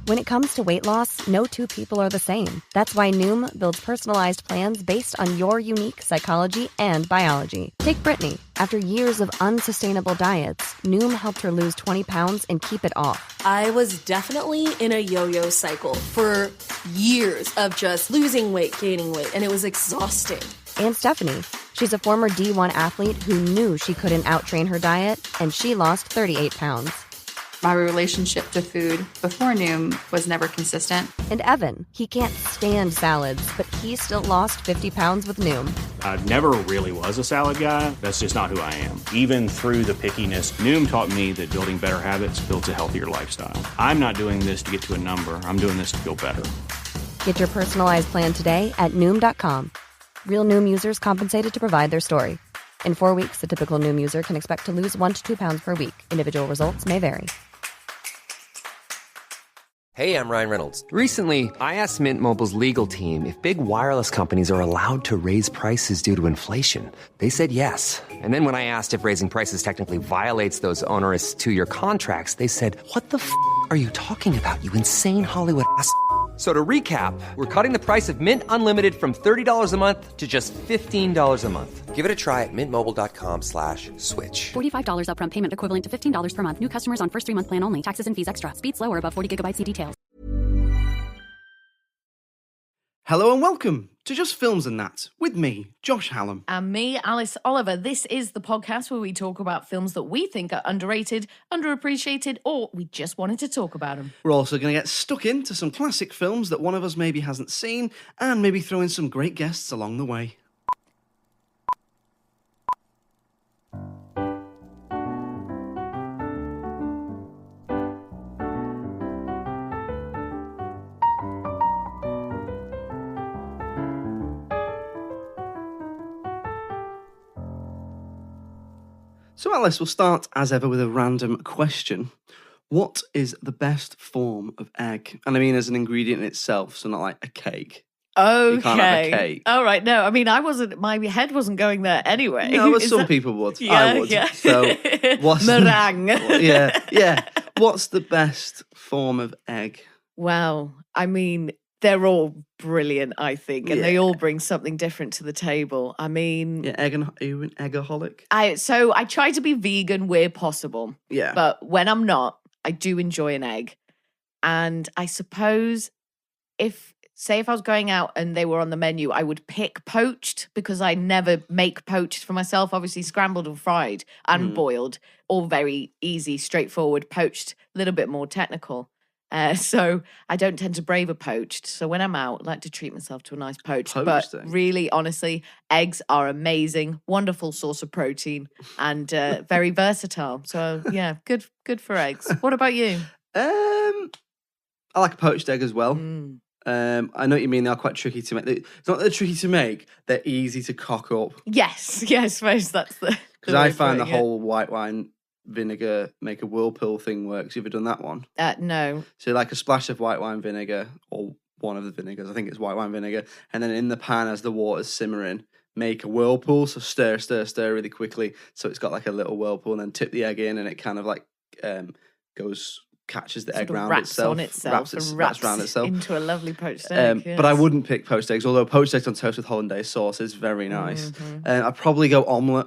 When it comes to weight loss, no two people are the same. That's why Noom builds personalized plans based on your unique psychology and biology. Take Brittany. After years of unsustainable diets, Noom helped her lose 20 pounds and keep it off. I was definitely in a yo-yo cycle for years of just losing weight, gaining weight, and it was exhausting. And Stephanie. She's a former D1 athlete who knew she couldn't outtrain her diet, and she lost 38 pounds. My relationship to food before Noom was never consistent. And Evan, he can't stand salads, but he still lost 50 pounds with Noom. I never really was a salad guy. That's just not who I am. Even through the pickiness, Noom taught me that building better habits builds a healthier lifestyle. I'm not doing this to get to a number. I'm doing this to feel better. Get your personalized plan today at Noom.com. Real Noom users compensated to provide their story. In 4 weeks, the typical Noom user can expect to lose 1 to 2 pounds per week. Individual results may vary. Hey, I'm Ryan Reynolds. Recently, I asked Mint Mobile's legal team if big wireless companies are allowed to raise prices due to inflation. They said yes. And then when I asked if raising prices technically violates those onerous 2-year contracts, they said, "What the f*** are you talking about, you insane Hollywood ass?" So to recap, we're cutting the price of Mint Unlimited from $30 a month to just $15 a month. Give it a try at mintmobile.com/switch. $45 upfront payment equivalent to $15 per month. New customers on first 3-month plan only. Taxes and fees extra. Speed slower above 40 gigabytes. See details. Hello and welcome to Just Films and That with me, Josh Hallam. And me, Alice Oliver. This is the podcast where we talk about films that we think are underrated, underappreciated, or we just wanted to talk about them. We're also going to get stuck into some classic films that one of us maybe hasn't seen, and maybe throw in some great guests along the way. So Alice, we'll start as ever with a random question. What is the best form of egg? And I mean as an ingredient in itself, so not like a cake. Okay. You can't have a cake. All right. No, I mean, my head wasn't going there anyway. No, but some people would. Yeah, I would. yeah. So what's meringue. Yeah. What's the best form of egg? Well, I mean, they're all brilliant, I think, and they all bring something different to the table. I mean... Yeah, are you an eggaholic? I try to be vegan where possible. Yeah. But when I'm not, I do enjoy an egg. And I suppose if I was going out and they were on the menu, I would pick poached because I never make poached for myself. Obviously, scrambled and fried and boiled, all very easy, straightforward. Poached, a little bit more technical. So I don't tend to brave a poached. So when I'm out, I like to treat myself to a nice poached. But really, honestly, eggs are amazing, wonderful source of protein and very versatile. So yeah, good for eggs. What about you? I like a poached egg as well. I know what you mean. They are quite tricky to make. It's not that they're tricky to make. They're easy to cock up. Yes, I suppose that's the... Because I find the whole white wine vinegar make a whirlpool thing works. You ever done that one? No. So like a splash of white wine vinegar, or one of the vinegars, I think it's white wine vinegar, and then in the pan as the water's simmering, make a whirlpool. So stir really quickly, so it's got like a little whirlpool, and then tip the egg in, and it kind of like catches the egg round itself. Wraps around itself into a lovely poached egg. But I wouldn't pick poached eggs, although poached eggs on toast with hollandaise sauce is very nice. I'd probably go omelette.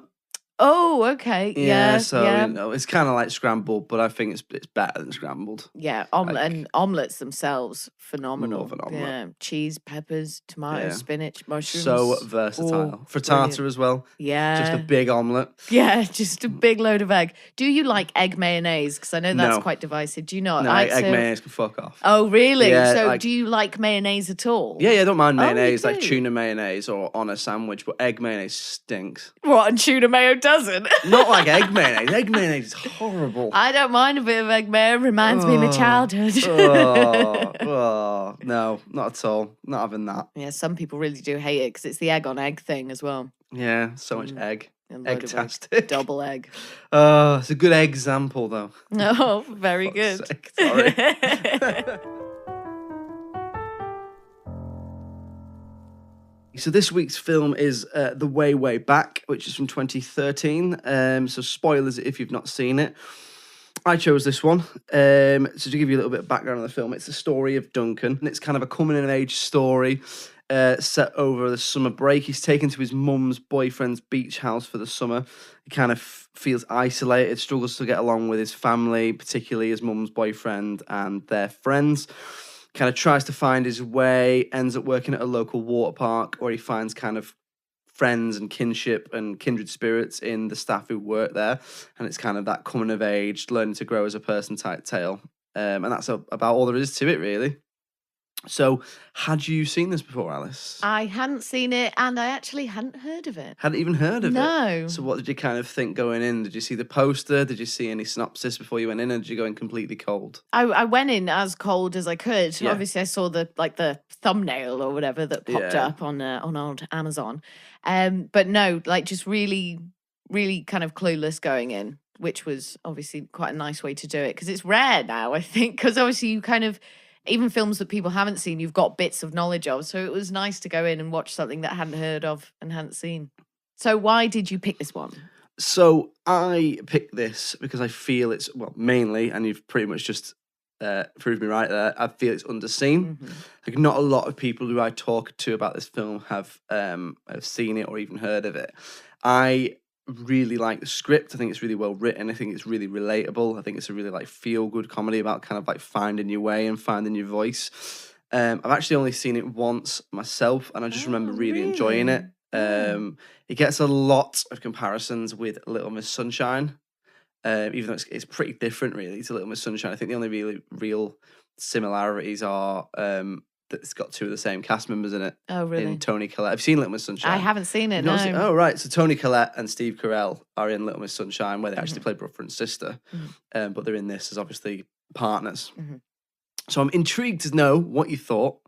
Oh, okay. Yeah. So you know, it's kind of like scrambled, but I think it's better than scrambled. Yeah, omelette and omelets themselves, phenomenal. Love an omelette. Yeah, cheese, peppers, tomatoes, spinach, mushrooms. So versatile. Frittata as well. Yeah. Just a big omelette. Yeah, just a big load of egg. Do you like egg mayonnaise? Because I know that's quite divisive. Do you not? No, egg mayonnaise can fuck off. Oh, really? Yeah, so do you like mayonnaise at all? Yeah, I don't mind mayonnaise, like tuna mayonnaise or on a sandwich, but egg mayonnaise stinks. What, and tuna mayo doesn't? Not like egg mayonnaise. Egg mayonnaise is horrible. I don't mind a bit of egg mayo. Reminds me of my childhood. No, not at all. Not having that. Yeah, some people really do hate it because it's the egg on egg thing as well. Yeah, so much egg. Egg-tastic. Double egg. It's a good example, though. Oh, very good. Sorry. So this week's film is The Way, Way Back, which is from 2013. So spoilers if you've not seen it. I chose this one. So to give you a little bit of background on the film, it's the story of Duncan, and it's kind of a coming-of-age story set over the summer break. He's taken to his mum's boyfriend's beach house for the summer. He kind of feels isolated, struggles to get along with his family, particularly his mum's boyfriend and their friends. Kind of tries to find his way, ends up working at a local water park where he finds kind of friends and kinship and kindred spirits in the staff who work there. And it's kind of that coming of age, learning to grow as a person type tale. And that's about all there is to it, really. So, had you seen this before, Alice? I hadn't seen it, and I actually hadn't heard of it. Hadn't even heard of it? No. So what did you kind of think going in? Did you see the poster? Did you see any synopsis before you went in, or did you go in completely cold? I went in as cold as I could. Yeah. Obviously, I saw the thumbnail or whatever that popped up on old Amazon. But no, like just really, really kind of clueless going in, which was obviously quite a nice way to do it because it's rare now, I think, because obviously you kind of, even films that people haven't seen, you've got bits of knowledge of. So it was nice to go in and watch something that I hadn't heard of and hadn't seen. So why did you pick this one? So I picked this because I feel it's, well, mainly, and you've pretty much just proved me right there, I feel it's underseen. Mm-hmm. Like not a lot of people who I talk to about this film have seen it or even heard of it. I really like the script. I think it's really well written. I think it's really relatable. I think it's a really like feel good comedy about kind of like finding your way and finding your voice. I've actually only seen it once myself, and I just remember really enjoying it. It gets a lot of comparisons with Little Miss Sunshine, even though it's pretty different really to Little Miss Sunshine. I think the only really real similarities are that it's got two of the same cast members in it. Oh, really? In Toni Collette. Have you seen Little Miss Sunshine? I haven't seen it, You've not no. Oh, right. So Toni Collette and Steve Carell are in Little Miss Sunshine, where they actually play brother and sister. But they're in this as obviously partners. So I'm intrigued to know what you thought.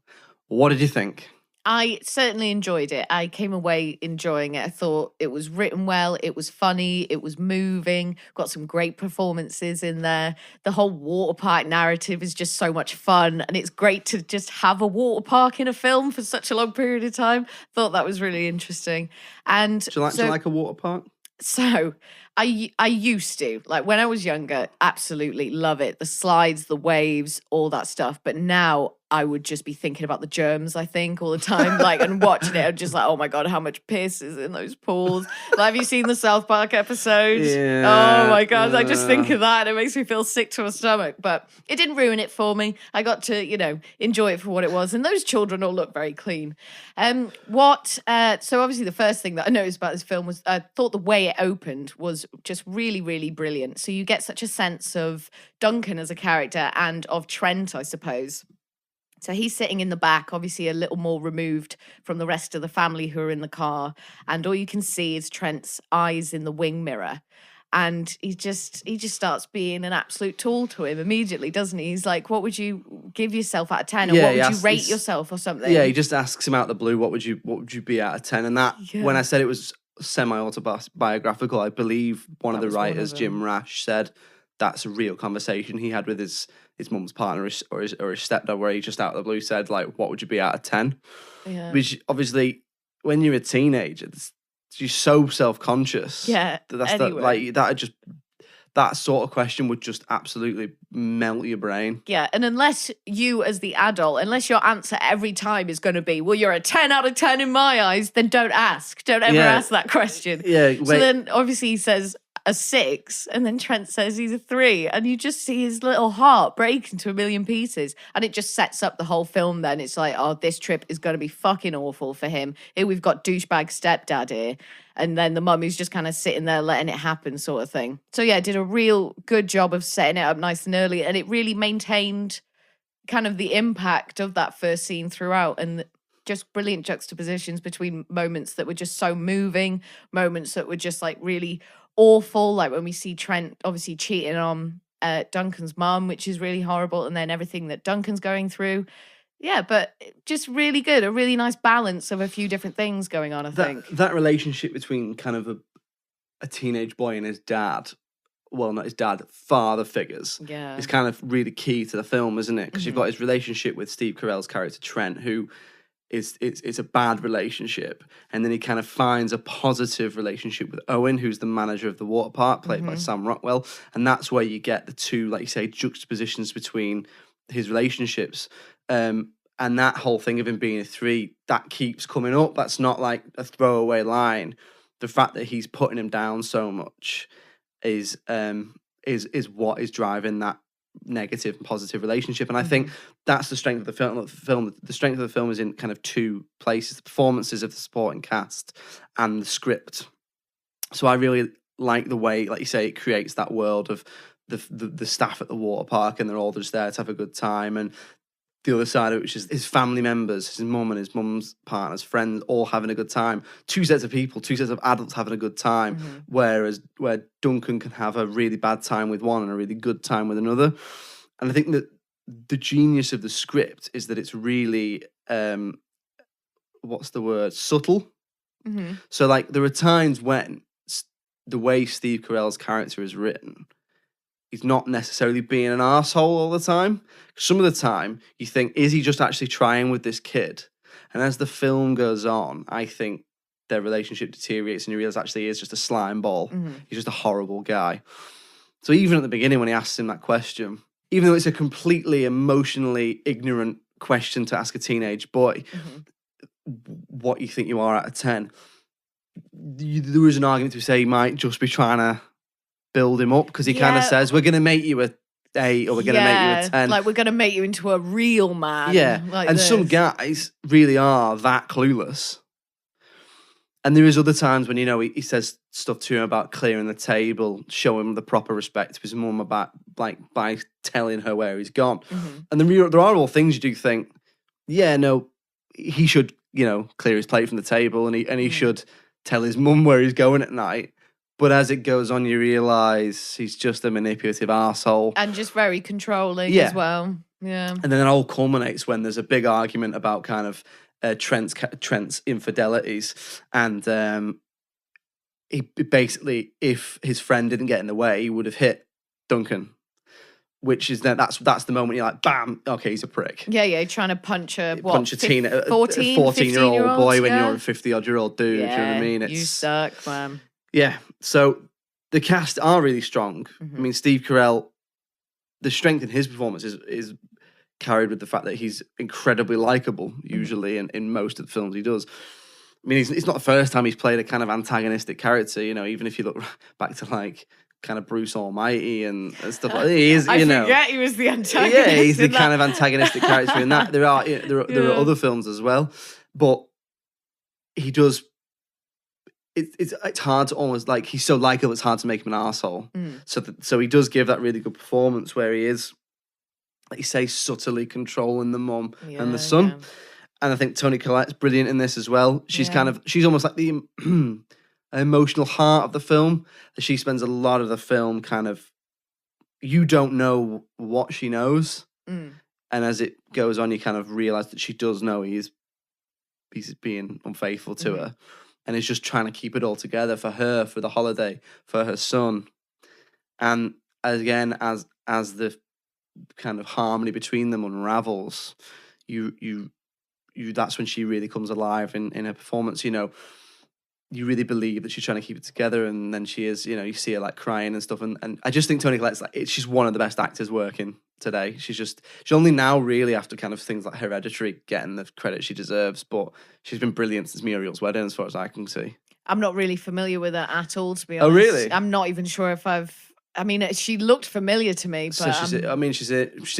What did you think? I certainly enjoyed it. I came away enjoying it. I thought it was written well. It was funny. It was moving. Got some great performances in there. The whole water park narrative is just so much fun. And it's great to just have a water park in a film for such a long period of time. Thought that was really interesting. And Do you like a water park? So I used to, like when I was younger, absolutely love it. The slides, the waves, all that stuff. But now I would just be thinking about the germs, I think, all the time, like, and watching it. I'm just like, oh my God, how much piss is in those pools? Like, have you seen the South Park episodes? Yeah, Oh my God, I just think of that. It makes me feel sick to my stomach. But it didn't ruin it for me. I got to, enjoy it for what it was. And those children all look very clean. So obviously the first thing that I noticed about this film was I thought the way it opened was just really, really brilliant. So you get such a sense of Duncan as a character and of Trent, I suppose. So he's sitting in the back, obviously a little more removed from the rest of the family who are in the car. And all you can see is Trent's eyes in the wing mirror. And he just starts being an absolute tool to him immediately, doesn't he? He's like, what would you give yourself out of 10? Or what would you rate yourself or something? Yeah, he just asks him out of the blue, what would you be out of 10? And that, when I said it was semi-autobiographical, I believe one of the writers, Jim Rash, said that's a real conversation he had with his mum's partner or his stepdad, where he just out of the blue said, like, what would you be out of 10? Yeah. Which obviously, when you're a teenager, you're so self-conscious. Yeah. That sort of question would just absolutely melt your brain. Yeah, and unless you as the adult, unless your answer every time is going to be, well, you're a 10 out of 10 in my eyes, then don't ask. Don't ever ask that question. Yeah. So then obviously he says a 6, and then Trent says he's a 3, and you just see his little heart break into a million pieces, and it just sets up the whole film then. It's like, oh, this trip is going to be fucking awful for him. Here we've got douchebag stepdad here, and then the mum who's just kind of sitting there letting it happen sort of thing. So yeah, did a real good job of setting it up nice and early, and it really maintained kind of the impact of that first scene throughout, and just brilliant juxtapositions between moments that were just so moving, moments that were just like really awful, like when we see Trent obviously cheating on Duncan's mum, which is really horrible, and then everything that Duncan's going through. Yeah, but just really good, a really nice balance of a few different things going on, I think. That relationship between kind of a teenage boy and his dad, well, not his dad, father figures, is kind of really key to the film, isn't it? Because you've got his relationship with Steve Carell's character Trent, who it's a bad relationship, and then he kind of finds a positive relationship with Owen, who's the manager of the water park, played by Sam Rockwell, and that's where you get the two, like you say, juxtapositions between his relationships. And that whole thing of him being a 3, that keeps coming up. That's not like a throwaway line. The fact that he's putting him down so much is what is driving that negative and positive relationship. And I think that's the strength of the film. The strength of the film is in kind of two places: the performances of the supporting cast and the script. So I really like the way, like you say, it creates that world of the staff at the water park, and they're all just there to have a good time, and the other side of it, which is his family members, his mum and his mum's partners, friends, all having a good time. Two sets of people, two sets of adults having a good time, where Duncan can have a really bad time with one and a really good time with another. And I think that the genius of the script is that it's really, subtle. So, like, there are times when the way Steve Carell's character is written, he's not necessarily being an arsehole all the time. Some of the time, you think, is he just actually trying with this kid? And as the film goes on, I think their relationship deteriorates and you realise actually he is just a slime ball. He's just a horrible guy. So even at the beginning when he asks him that question, even though it's a completely emotionally ignorant question to ask a teenage boy, what you think you are out of 10, there is an argument to say he might just be trying to build him up, because he kind of says, we're going to make you a 8 or we're going to make you a 10. Like, we're going to make you into a real man. Yeah, like and this. some guys really are that clueless. And there is other times when, you know, he says stuff to him about clearing the table, showing him the proper respect to his mum about, like, by telling her where he's gone. And there are all things you do think, yeah, no, he should, you know, clear his plate from the table, and he should tell his mum where he's going at night. But as it goes on, you realise he's just a manipulative arsehole. And just very controlling as well. Yeah. And then it all culminates when there's a big argument about kind of Trent's infidelities. And he basically, if his friend didn't get in the way, he would have hit Duncan. Which is that's the moment you're like, bam, okay, he's a prick. Yeah, trying to punch a 14-year-old boy when you're a 50-odd-year-old dude. Yeah, do you know what I mean? You suck, man. Yeah, so the cast are really strong. I mean, Steve Carell, the strength in his performance is carried with the fact that he's incredibly likable, usually, in most of the films he does. I mean, it's not the first time he's played a kind of antagonistic character, you know, even if you look back to, like, kind of Bruce Almighty and stuff like that. He is, you know. I forget he was the antagonist. Yeah, he's the kind of antagonistic character in that. There are other films as well, but he does. It's hard to almost, like, he's so likable, it's hard to make him an arsehole. So he does give that really good performance where he is, like you say, subtly controlling the mum and the son. Yeah. And I think Toni Collette's brilliant in this as well. She's she's almost like the emotional heart of the film. She spends a lot of the film kind of, you don't know what she knows. And as it goes on, you kind of realise that she does know he's being unfaithful to her. And is just trying to keep it all together for her, for the holiday, for her son. And again, as the kind of harmony between them unravels, you that's when she really comes alive in her performance. You know, you really believe that she's trying to keep it together, and then she is, you know, you see her like crying and stuff. And I just think Toni Collette's she's one of the best actors working today. She's only now really, after kind of things like Hereditary, getting the credit she deserves, but she's been brilliant since Muriel's Wedding, as far as I can see. I'm not really familiar with her at all, to be honest. Oh, really? I'm not even sure if I mean, she looked familiar to me, but so she's in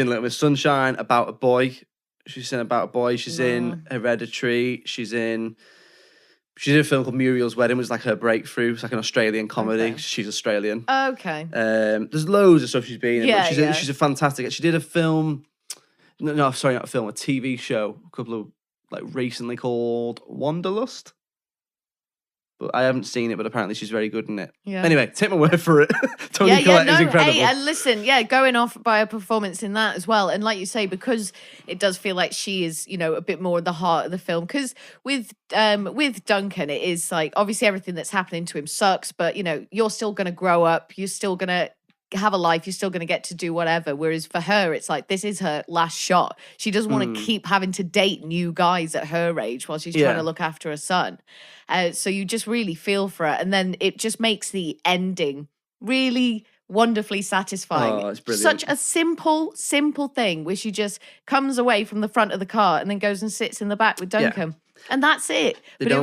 Little Miss Sunshine, About a Boy. She's in About a Boy. She's in Hereditary. She's in a film called Muriel's Wedding, which was like her breakthrough. It's like an Australian comedy. Okay. She's Australian. Okay. There's loads of stuff she's been in. Yeah, she's a fantastic. She did a film. No, sorry, not a film. A TV show. A couple of recently called Wanderlust. But I haven't seen it, but apparently she's very good in it. Yeah. Anyway, take my word for it. Toni Collette is incredible. Hey, and listen, going off by a performance in that as well. And like you say, because it does feel like she is, you know, a bit more at the heart of the film. Because with Duncan, it is like, obviously everything that's happening to him sucks, but, you know, you're still going to grow up. You're still going to have a life. You're still going to get to do whatever. Whereas for her, it's like, this is her last shot. She doesn't want to keep having to date new guys at her age while she's trying to look after her son. So you just really feel for her. And then it just makes the ending really wonderfully satisfying. Oh, it's brilliant. Such a simple thing where she just comes away from the front of the car and then goes and sits in the back with Duncan. And that's it. But that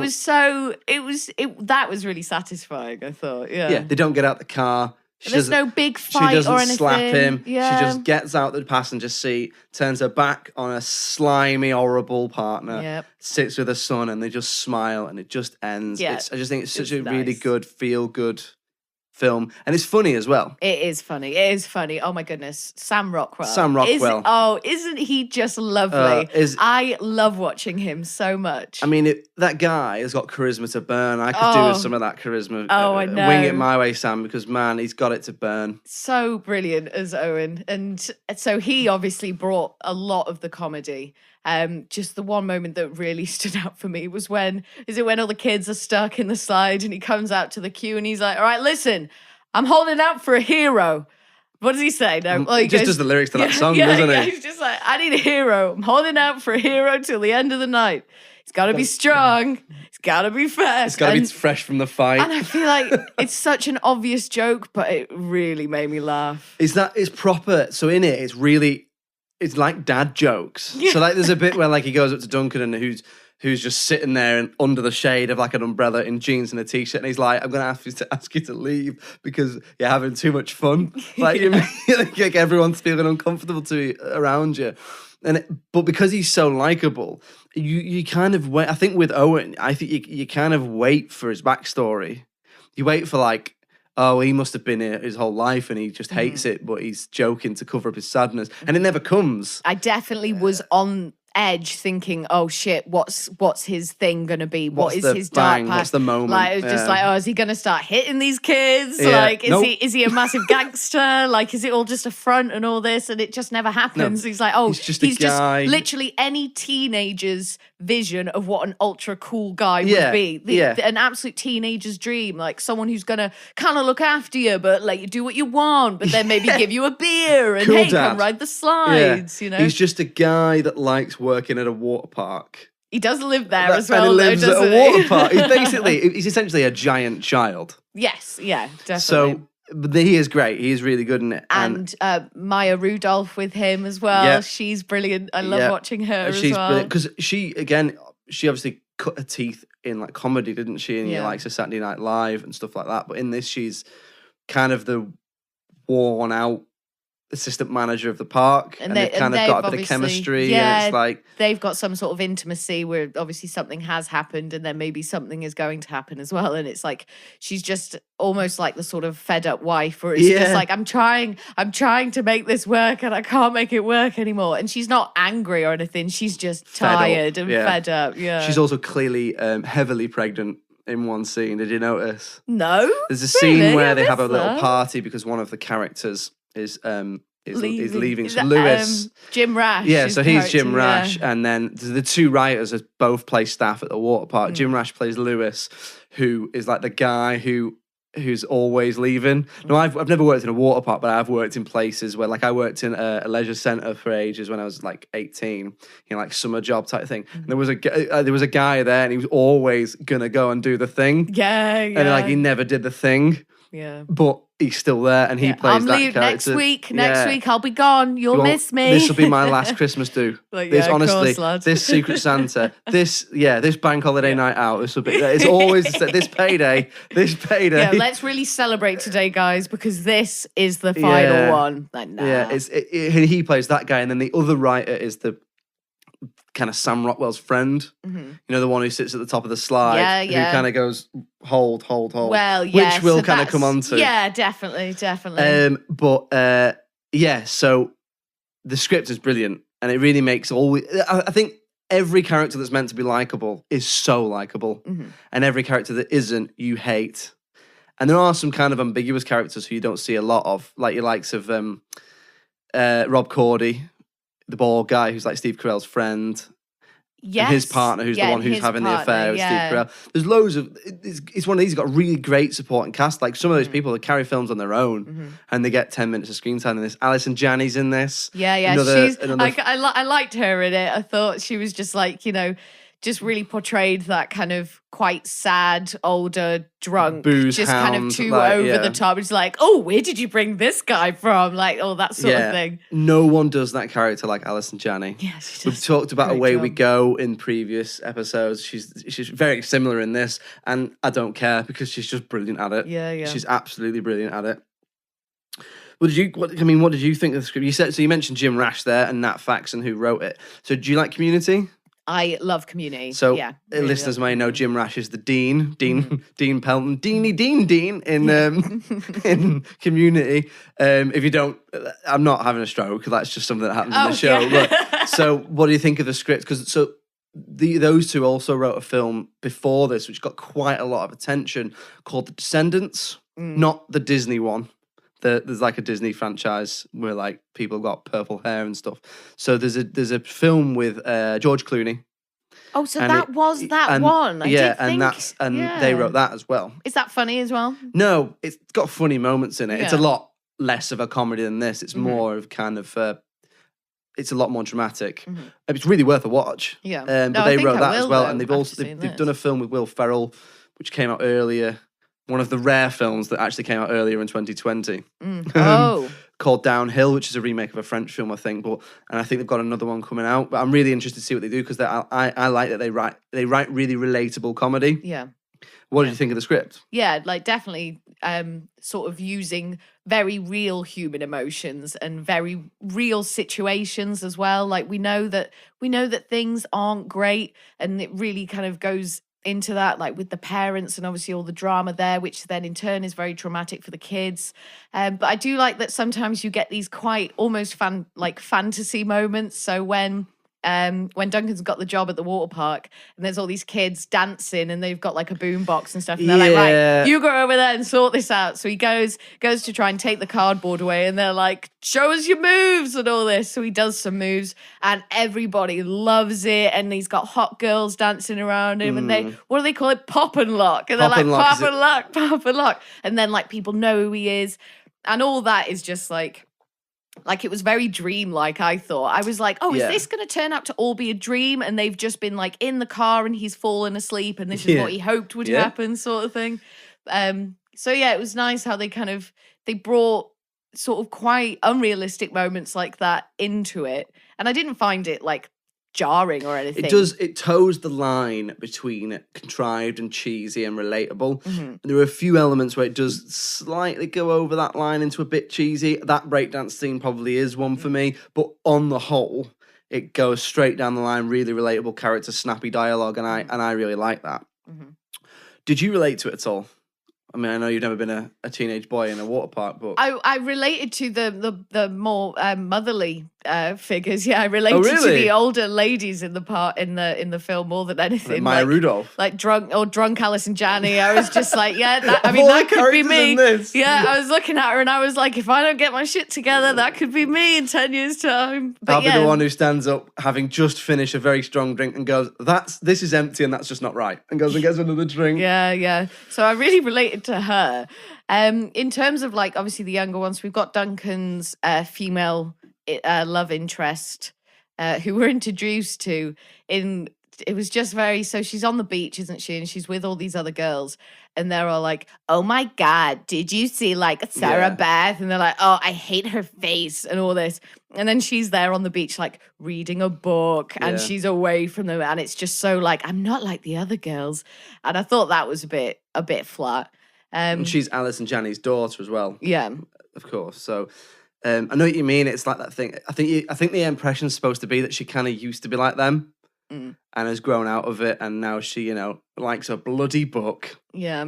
was really satisfying, I thought. Yeah. Yeah, they don't get out the car. There's no big fight or anything. She doesn't slap him. Yeah. She just gets out the passenger seat, turns her back on a slimy, horrible partner, sits with her son, and they just smile, and it just ends. Yeah. I just think it's such a really good, feel-good film. And it's funny as well. It is funny. It is funny. Oh, my goodness. Sam Rockwell. Isn't he just lovely? I love watching him so much. I mean, that guy has got charisma to burn. I could do with some of that charisma. I know. Wing it my way, Sam, because, man, he's got it to burn. So brilliant as Owen. And so he obviously brought a lot of the comedy. Just the one moment that really stood out for me was when all the kids are stuck in the slide and he comes out to the queue and he's like, all right, listen, I'm holding out for a hero. What does he say? No, he just does the lyrics to that song, doesn't he? He's just like, I need a hero. I'm holding out for a hero till the end of the night. He's got to be strong. He's got to be fast. It's got to be fresh from the fight. And I feel like it's such an obvious joke, but it really made me laugh. It's proper. So in it, it's like dad jokes. So like there's a bit where like he goes up to Duncan and who's just sitting there and under the shade of like an umbrella in jeans and a t-shirt, and he's like, I'm going to ask you to leave because you're having too much fun. Like, like everyone's feeling uncomfortable around you. But because he's so likable, you kind of wait. I think with Owen, I think you kind of wait for his backstory. You wait for like, oh, he must have been here his whole life and he just hates it, but he's joking to cover up his sadness. And it never comes. I definitely was on edge thinking, oh shit, what's his thing gonna be? What is his dark past? What's the moment? Like, it was just like, oh, is he gonna start hitting these kids? Yeah. Like, is he a massive gangster? Like, is it all just a front and all this? And it just never happens. No. He's like, oh, he's just literally any teenager's vision of what an ultra cool guy would be. An absolute teenager's dream. Like someone who's gonna kind of look after you, but like you do what you want, but then maybe give you a beer and cool come ride the slides. You know, he's just a guy that likes working at a water park. He does live there as well. And he lives at a water park. He's essentially a giant child. Yes, yeah, definitely. So he is great. He is really good in it. And Maya Rudolph with him as well. Yeah. She's brilliant. I love watching her as well. She's brilliant because she obviously cut her teeth in like comedy, didn't she? And you likes a Saturday Night Live and stuff like that. But in this, she's kind of the worn out assistant manager of the park, and they've kind of got a bit of chemistry. And it's like they've got some sort of intimacy where obviously something has happened, and then maybe something is going to happen as well. And it's like she's just almost like the sort of fed up wife, where it's just like I'm trying to make this work, and I can't make it work anymore. And she's not angry or anything; she's just tired and fed up. Yeah, she's also clearly heavily pregnant. In one scene, did you notice? No. There's a scene where they have a little party because one of the characters is leaving. So Lewis, Jim Rash. Yeah, so he's Jim Rash, and then the two writers both play staff at the water park. Jim Rash plays Lewis, who is like the guy who's always leaving. No, I've never worked in a water park, but I've worked in places where, like, I worked in a leisure centre for ages when I was like 18, like summer job type thing. And there was a guy there, and he was always gonna go and do the thing. Yeah. And like he never did the thing. Yeah. But he's still there, and he plays that character. Next week I'll be gone. You'll miss me. This will be my last Christmas do. Honestly, this Secret Santa, this bank holiday night out. This will be. It's always this payday. Yeah, let's really celebrate today, guys, because this is the final one. Like, nah. Yeah, he plays that guy, and then the other writer is the kind of Sam Rockwell's friend. Mm-hmm. You know, the one who sits at the top of the slide, who kind of goes hold. Well, yeah, which we'll kind of come on to. Yeah, definitely. So the script is brilliant, and it really makes I think every character that's meant to be likable is so likable, and every character that isn't, you hate. And there are some kind of ambiguous characters who you don't see a lot of, like your likes of Rob Cordy, the bald guy who's like Steve Carell's friend. Yes. And his partner, who's the one who's having the affair with Steve Carell. There's loads of... It's one of these, he's got a really great supporting cast. Like, some of those people that carry films on their own, and they get 10 minutes of screen time in this. Alison Janney's in this. Yeah. I liked her in it. I thought she was just like, just really portrayed that kind of quite sad, older, drunk, booze just hound, kind of too like, over the top. It's like, oh, where did you bring this guy from? Like, all that sort of thing. No one does that character like Alison Janney. Yeah, she does. We've talked about Great Away job. We Go in previous episodes. She's very similar in this, and I don't care because she's just brilliant at it. Yeah. She's absolutely brilliant at it. What did you think of the script? You mentioned Jim Rash there and Nat Faxon, who wrote it. So do you like Community? I love Community. So really listeners may know Jim Rash is the Dean Pelton, Dean in Community. If you don't, I'm not having a stroke. That's just something that happens in the show. Yeah. But, so what do you think of the script? Because those two also wrote a film before this, which got quite a lot of attention, called The Descendants, not the Disney one. There's like a Disney franchise where like people have got purple hair and stuff. So there's a film with George Clooney. Oh, so that was that one. They wrote that as well. Is that funny as well? No, it's got funny moments in it. Yeah. It's a lot less of a comedy than this. It's more of kind of it's a lot more dramatic. It's really worth a watch. Yeah. But they wrote that as well, and they've they've done a film with Will Ferrell, which came out earlier. One of the rare films that actually came out earlier in 2020. Called Downhill, which is a remake of a French film, I think. And I think they've got another one coming out. But I'm really interested to see what they do because I like that they write really relatable comedy. Yeah. What did you think of the script? Yeah, like definitely sort of using very real human emotions and very real situations as well. Like we know that things aren't great, and it really kind of goes into that, like with the parents and obviously all the drama there, which then in turn is very traumatic for the kids. But I do like that sometimes you get these quite almost fantasy moments. So when Duncan's got the job at the water park and there's all these kids dancing and they've got like a boom box and stuff and they're like, right, you go over there and sort this out. So he goes to try and take the cardboard away and they're like, show us your moves and all this. So he does some moves and everybody loves it, and he's got hot girls dancing around him and they, what do they call it? Pop and lock. And they're like, pop and lock. And then like people know who he is, and all that is just like it was very dream-like, I thought. I was like, is this going to turn out to all be a dream? And they've just been like in the car and he's fallen asleep and this is what he hoped would happen, sort of thing. So yeah, it was nice how they brought sort of quite unrealistic moments like that into it. And I didn't find it like jarring or anything. It toes the line between contrived and cheesy and relatable. There are a few elements where it does slightly go over that line into a bit cheesy. That breakdance scene probably is one for me, but on the whole it goes straight down the line, really relatable character, snappy dialogue, and I really like that. Did you relate to it at all? I mean, I know you've never been a teenage boy in a water park, but I related to the more motherly figures. Yeah, I related to the older ladies in the film more than anything. Like Maya Rudolph, like drunk Alison Janney. I was just like, that could be me. Yeah, I was looking at her and I was like, if I don't get my shit together, that could be me in 10 years' time. But I'll be the one who stands up having just finished a very strong drink and goes, this is empty and that's just not right, and goes and gets another drink. Yeah. So I really related to her. In terms of like obviously the younger ones, we've got Duncan's female love interest who we're introduced to it was just very, so she's on the beach, isn't she, and she's with all these other girls and they're all like, oh my god, did you see like Sarah Beth? And they're like, oh, I hate her face and all this. And then she's there on the beach like reading a book and she's away from them, and it's just so like, I'm not like the other girls. And I thought that was a bit flat. And she's Alison Janney's daughter as well. Yeah, of course. So I know what you mean. It's like that thing. I think the impression's supposed to be that she kind of used to be like them and has grown out of it, and now she, likes a bloody book. Yeah,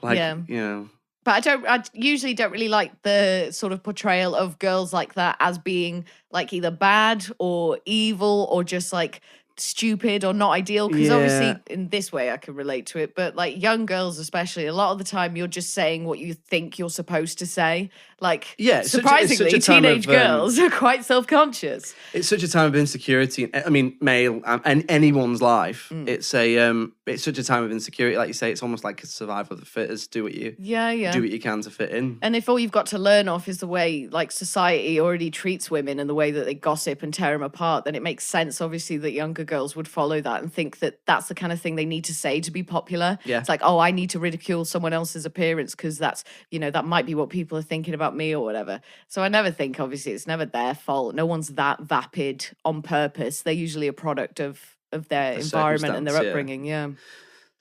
But I usually don't really like the sort of portrayal of girls like that as being like either bad or evil or just like stupid or not ideal, because obviously in this way I can relate to it, but like young girls especially, a lot of the time you're just saying what you think you're supposed to say. Like, surprisingly, it's such a time teenage of, girls are quite self-conscious. It's such a time of insecurity. I mean, male and anyone's life. It's such a time of insecurity. Like you say, it's almost like a survival of the fittest. Do what you do what you can to fit in. And if all you've got to learn off is the way like society already treats women and the way that they gossip and tear them apart, then it makes sense, obviously, that younger girls would follow that and think that that's the kind of thing they need to say to be popular. Yeah. It's like, oh, I need to ridicule someone else's appearance because that's, that might be what people are thinking about me or whatever. So I never think, obviously, it's never their fault. No one's that vapid on purpose. They're usually a product of their environment and their upbringing. Yeah.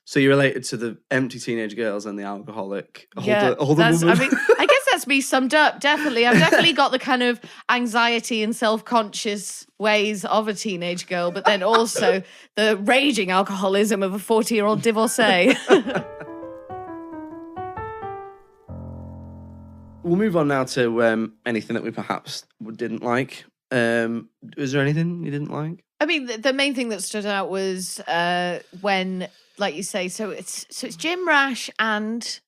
So you're related to the empty teenage girls and the alcoholic older woman. I guess that's me summed up. Definitely. I've definitely got the kind of anxiety and self-conscious ways of a teenage girl, but then also the raging alcoholism of a 40-year-old divorcee. We'll move on now to anything that we perhaps didn't like. Was there anything you didn't like? I mean, the main thing that stood out was when, like you say, so it's Jim Rash and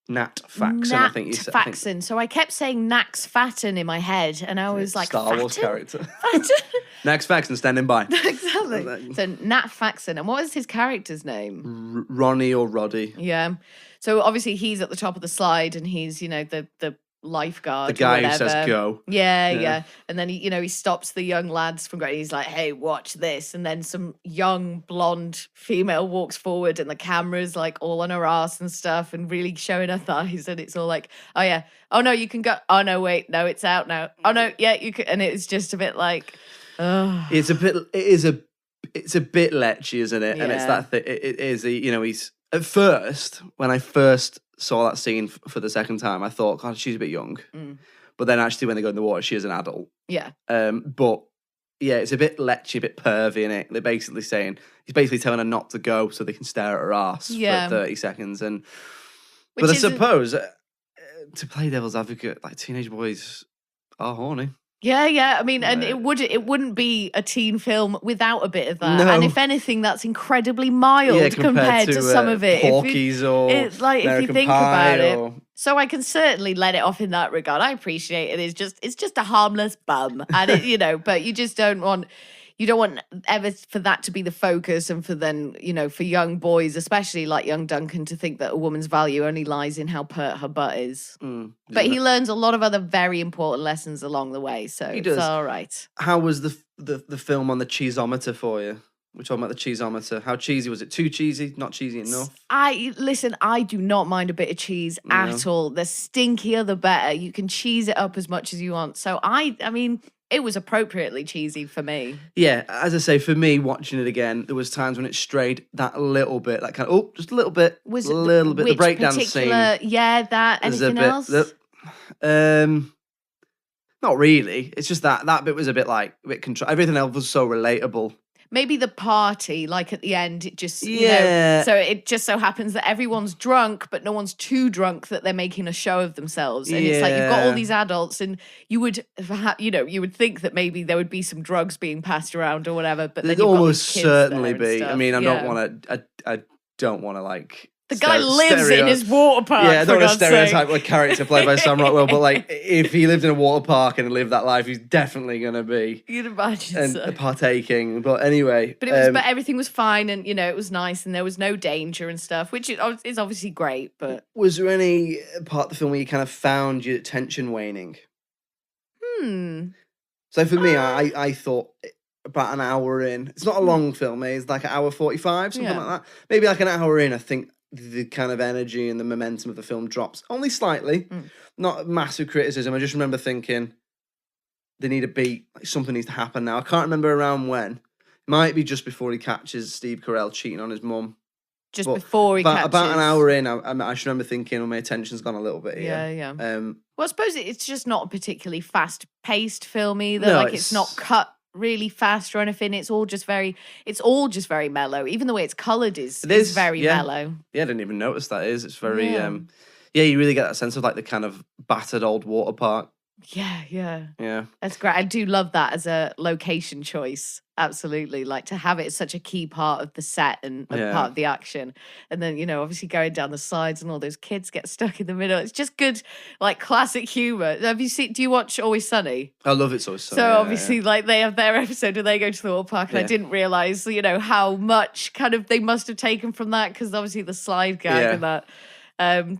Nat Faxon, I think you said. Faxon. So I kept saying Nax Fatten in my head, and I was like, Star Wars character. Fatten? Nax Faxon, standing by. Exactly. So Nat Faxon, and what was his character's name? Ronnie or Roddy. Yeah. So obviously he's at the top of the slide, and he's the lifeguard, the guy who says go. Yeah. And then he stops the young lads from going. He's like, hey, watch this. And then some young blonde female walks forward and the camera's like all on her ass and stuff and really showing her thighs, and it's all like, oh yeah, oh no, you can go, oh no, wait, no, it's out now, oh no, yeah, you can. And it's just a bit like, oh. It's a bit lechy, isn't it? Yeah. And it's that thing. It is, he's at first, when I first saw that scene for the second time, I thought, God, she's a bit young. But then actually when they go in the water, she is an adult. Yeah. But yeah, it's a bit lechy, a bit pervy in it. They're basically saying, he's basically telling her not to go so they can stare at her ass for 30 seconds. But I suppose, to play devil's advocate, like teenage boys are horny. Yeah. I mean, and it wouldn't be a teen film without a bit of that. No. And if anything, that's incredibly mild compared to some of it. Porky's it's like American if you think Pie about it. So I can certainly let it off in that regard. I appreciate it. It's just a harmless bum, and but you just don't want ever for that to be the focus, and for then, for young boys, especially like young Duncan, to think that a woman's value only lies in how pert her butt is. But he learns a lot of other very important lessons along the way, so it's all right. How was the film on the cheeseometer for you? We're talking about the cheeseometer. How cheesy was it? Too cheesy? Not cheesy enough? I do not mind a bit of cheese at all. The stinkier, the better. You can cheese it up as much as you want. So I mean, it was appropriately cheesy for me. Yeah, as I say, for me, watching it again, there was times when it strayed that little bit, that kind of, just a little bit. Was a little bit. The breakdown scene. Yeah, that. Anything else? Not really. It's just that bit was a bit control. Everything else was so relatable. Maybe the party, like at the end, it just, so it just so happens that everyone's drunk, but no one's too drunk that they're making a show of themselves. And it's like, you've got all these adults, and you would think that maybe there would be some drugs being passed around or whatever, but then there'd almost certainly be. I mean, I don't want to like... The guy lives in his water park. Yeah, I don't want to stereotype a character played by Sam Rockwell, but like, if he lived in a water park and lived that life, he's definitely going to be. You'd imagine partaking. But anyway, but everything was fine, and it was nice, and there was no danger and stuff, which is obviously great. But was there any part of the film where you kind of found your tension waning? So for me, I thought about an hour in. It's not a long film. It's like an hour 45, something like that. Maybe like an hour in, I think the kind of energy and the momentum of the film drops only slightly. Not massive criticism. I just remember thinking they need a beat. Like, something needs to happen now. I can't remember around when. It might be just before he catches Steve Carell cheating on his mum. Before he catches. About an hour in, I just remember thinking, my attention's gone a little bit here. Yeah. Well, I suppose it's just not a particularly fast-paced film either. No, like, it's not cut really fast or anything. It's all just very mellow. Even the way it's coloured is very mellow. Yeah, I didn't even notice that. It's very you really get that sense of like the kind of battered old water park Yeah. That's great. I do love that as a location choice. Absolutely. Like to have it such a key part of the set and part of the action. And then, obviously going down the slides and all those kids get stuck in the middle. It's just good, like classic humor. Do you watch Always Sunny? I love It's Always Sunny. So obviously, like they have their episode where they go to the water park, and I didn't realize, how much kind of they must have taken from that because obviously the slide gag and that.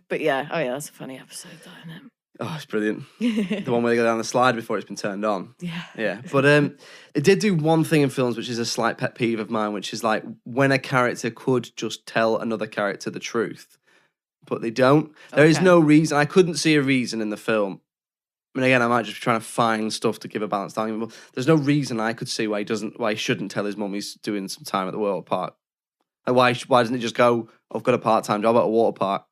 But that's a funny episode, though, isn't it? Oh, it's brilliant. The one where they go down the slide before it's been turned on. Yeah. But it did do one thing in films, which is a slight pet peeve of mine, which is like when a character could just tell another character the truth, but they don't. There is no reason. I couldn't see a reason in the film. I mean, again, I might just be trying to find stuff to give a balanced argument, but there's no reason I could see why he shouldn't tell his mum he's doing some time at the water park. Like why doesn't he just go, I've got a part-time job at a water park?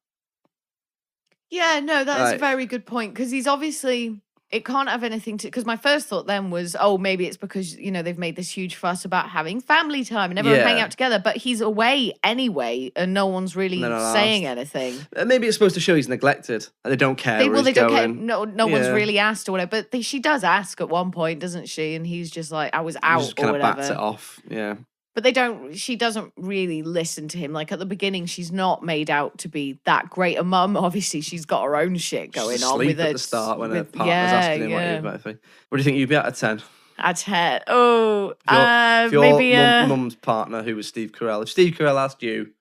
Yeah, no, that's a very good point because he's obviously, it can't have anything to, because my first thought then was, maybe it's because, they've made this huge fuss about having family time and everyone hang out together, but he's away anyway and no one's really saying anything. Maybe it's supposed to show he's neglected and they don't care where he's don't going. care. No one's really asked or whatever, but she does ask at one point, doesn't she? And he's just like, I was out just or kind whatever. of bats it off, yeah. But she doesn't really listen to him. Like at the beginning, she's not made out to be that great a mum. Obviously, she's got her own shit going on with it. At the start when her partner's asking him what he about. What do you think you'd be at a 10? A 10. Oh, if your maybe mum's partner, who was Steve Carell. If Steve Carell asked you.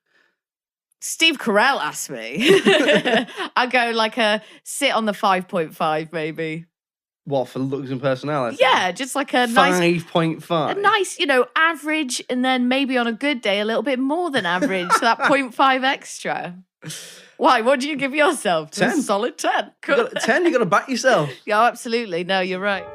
Steve Carell asked me. I go like a sit on the 5.5 maybe. What, for looks and personality? Yeah, just like a 5.5. A nice, average, and then maybe on a good day, a little bit more than average. So that 0.5 extra. Why? What do you give yourself? 10. A solid 10. Cool. 10, you got to back yourself. Yeah, absolutely. No, you're right.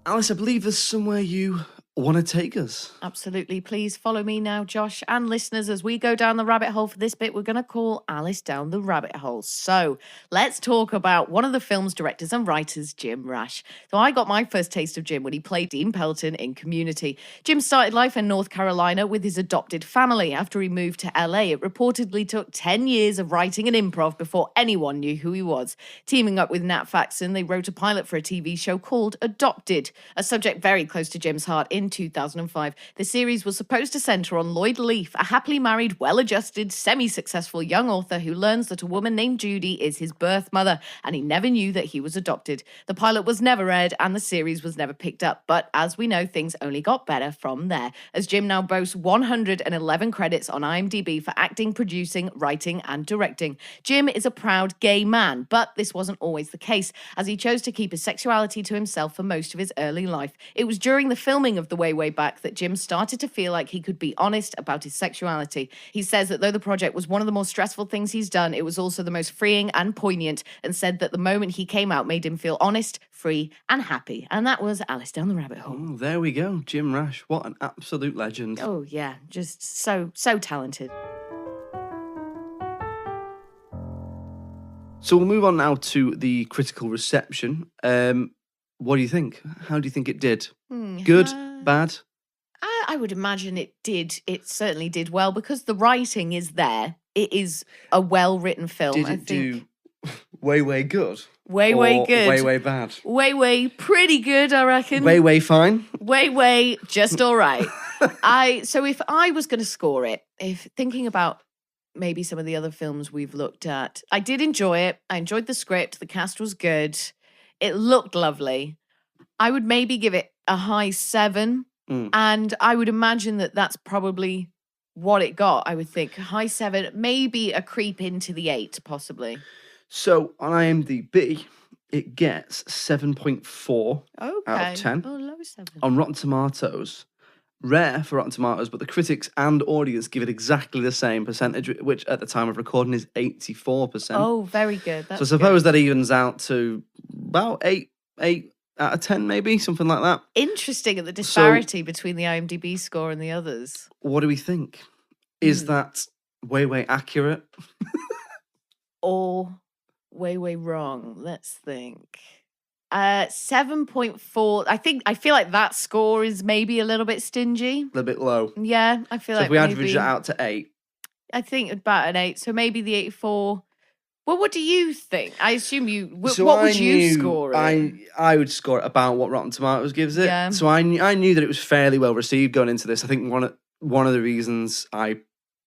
Alice, I believe there's somewhere you want to take us. Absolutely. Please follow me now, Josh, and listeners, as we go down the rabbit hole for this bit, we're going to call Alice down the rabbit hole. So let's talk about one of the film's directors and writers, Jim Rash. So I got my first taste of Jim when he played Dean Pelton in Community. Jim started life in North Carolina with his adopted family. After he moved to LA, it reportedly took 10 years of writing and improv before anyone knew who he was. Teaming up with Nat Faxon, they wrote a pilot for a TV show called Adopted, a subject very close to Jim's heart. In 2005, the series was supposed to center on Lloyd Leaf, a happily married, well-adjusted, semi-successful young author who learns that a woman named Judy is his birth mother, and he never knew that he was adopted. The pilot was never aired, and the series was never picked up, but as we know, things only got better from there, as Jim now boasts 111 credits on IMDb for acting, producing, writing, and directing. Jim is a proud gay man, but this wasn't always the case, as he chose to keep his sexuality to himself for most of his early life. It was during the filming of The Way Back that Jim started to feel like he could be honest about his sexuality. He says that though the project was one of the more stressful things he's done, it was also the most freeing and poignant, and said that the moment he came out made him feel honest, free, and happy. And that was Alice Down the Rabbit Hole. Oh, there we go. Jim Rash. What an absolute legend. Oh, yeah. Just so talented. So we'll move on now to the critical reception. What do you think? How do you think it did? Good? Bad? I would imagine it did. It certainly did well because the writing is there. It is a well-written film. Did it do way good? Way good. Way bad? Way pretty good, I reckon. Way fine? Way just all right. So if I was going to score it, if thinking about maybe some of the other films we've looked at, I did enjoy it. I enjoyed the script. The cast was good. It looked lovely. I would maybe give it a high 7. And I would imagine that that's probably what it got, I would think. High 7, maybe a creep into the 8, possibly. So on IMDb, it gets 7.4 out of 10. Oh, low 7. On Rotten Tomatoes, rare for Rotten Tomatoes, but the critics and audience give it exactly the same percentage, which at the time of recording is 84%. Oh, very good. That's so I suppose that evens out to about 8 out of 10, maybe, something like that. Interesting at the disparity between the IMDb score and the others. What do we think? Is that way accurate? Or way wrong? Let's think. 7.4. I feel like that score is maybe a little bit stingy. A little bit low. Yeah, I feel so like if we average it out to 8. I think about an 8. So maybe the 84 Well, what do you think? I assume you. So what I would you knew- score it? I would score it about what Rotten Tomatoes gives it. Yeah. So I knew that it was fairly well received going into this. I think one of the reasons I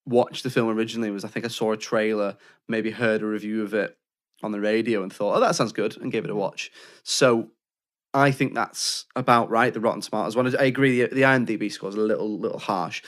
watched the film originally was I think I saw a trailer, maybe heard a review of it on the radio and thought, oh, that sounds good, and gave it a watch. So I think that's about right. The Rotten Tomatoes one. I agree. The IMDb score is a little harsh.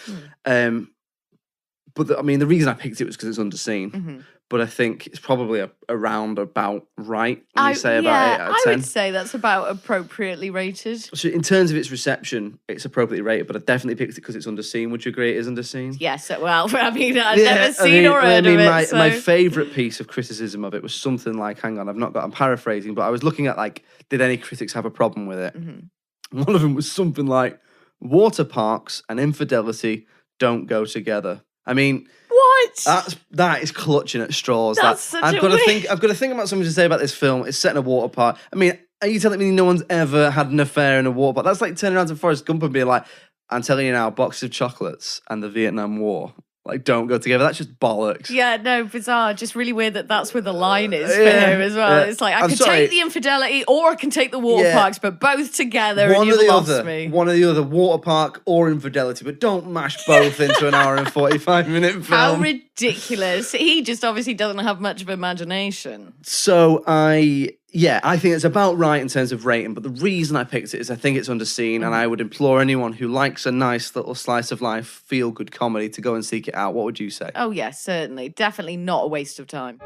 But the reason I picked it was because it's underseen. Mm-hmm. But I think it's probably around about right. When you say about 8 out of 10. I would say that's about appropriately rated. So in terms of its reception, it's appropriately rated. But I definitely picked it because it's underseen. Would you agree it is underseen? Yes. Well, I've never seen or heard of it. My favourite piece of criticism of it was something like, hang on, I'm paraphrasing, but I was looking at like, did any critics have a problem with it? Mm-hmm. One of them was something like, water parks and infidelity don't go together. I mean, what? That is clutching at straws. I've got to think about something to say about this film. It's set in a water park. I mean, are you telling me no one's ever had an affair in a water park? That's like turning around to Forrest Gump and being like, I'm telling you now, boxes of chocolates and the Vietnam War like don't go together. That's just bollocks. Yeah, no, bizarre. Just really weird that's where the line is for him as well. It's like, I can take the infidelity or I can take the water parks, but both together and you've lost me. One or the other, water park or infidelity, but don't mash both into an hour and 45-minute film. How ridiculous. He just obviously doesn't have much of imagination. So I think it's about right in terms of rating, but the reason I picked it is I think it's underseen, and I would implore anyone who likes a nice little slice of life, feel-good comedy to go and seek it out. What would you say? Oh, yes, certainly. Definitely not a waste of time.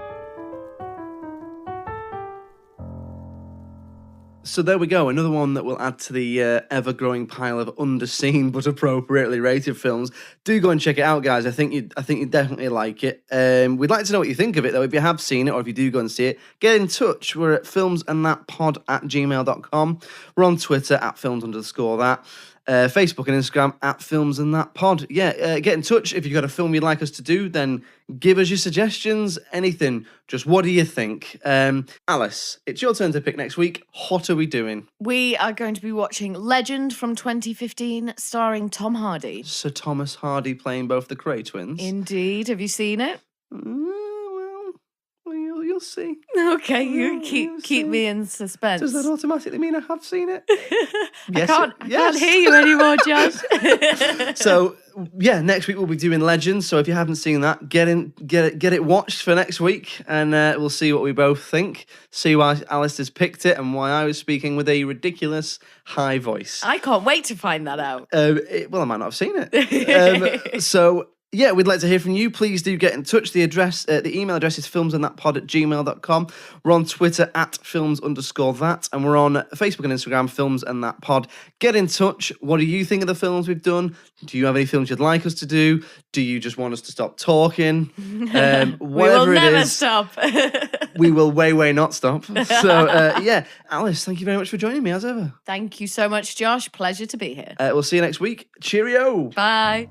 So there we go, another one that will add to the ever-growing pile of underseen but appropriately rated films. Do go and check it out, guys. I think you'd definitely like it. We'd like to know what you think of it, though. If you have seen it or if you do go and see it, get in touch. We're at filmsandthatpod@gmail.com. We're on Twitter @films_that. Facebook and Instagram @filmsandthatpod. Get in touch. If you've got a film you'd like us to do, then give us your suggestions, anything. Just what do you think? Alice, it's your turn to pick next week. What are we doing? We are going to be watching Legend from 2015, starring Tom Hardy. Sir Thomas Hardy playing both the Cray twins. Indeed. Have you seen it? Well, you'll see. Okay, you keep me in suspense. Does that automatically mean I have seen it? Yes, I can't hear you anymore, Josh. So, next week we'll be doing Legends. So if you haven't seen that, get it watched for next week, and we'll see what we both think. See why Alice has picked it and why I was speaking with a ridiculous high voice. I can't wait to find that out. I might not have seen it. We'd like to hear from you. Please do get in touch. The email address is filmsandthatpod@gmail.com. We're on Twitter @films_that, and we're on Facebook and Instagram, filmsandthatpod. Get in touch. What do you think of the films we've done? Do you have any films you'd like us to do? Do you just want us to stop talking? We will never stop. We will way not stop. So, Alice, thank you very much for joining me, as ever. Thank you so much, Josh. Pleasure to be here. We'll see you next week. Cheerio. Bye.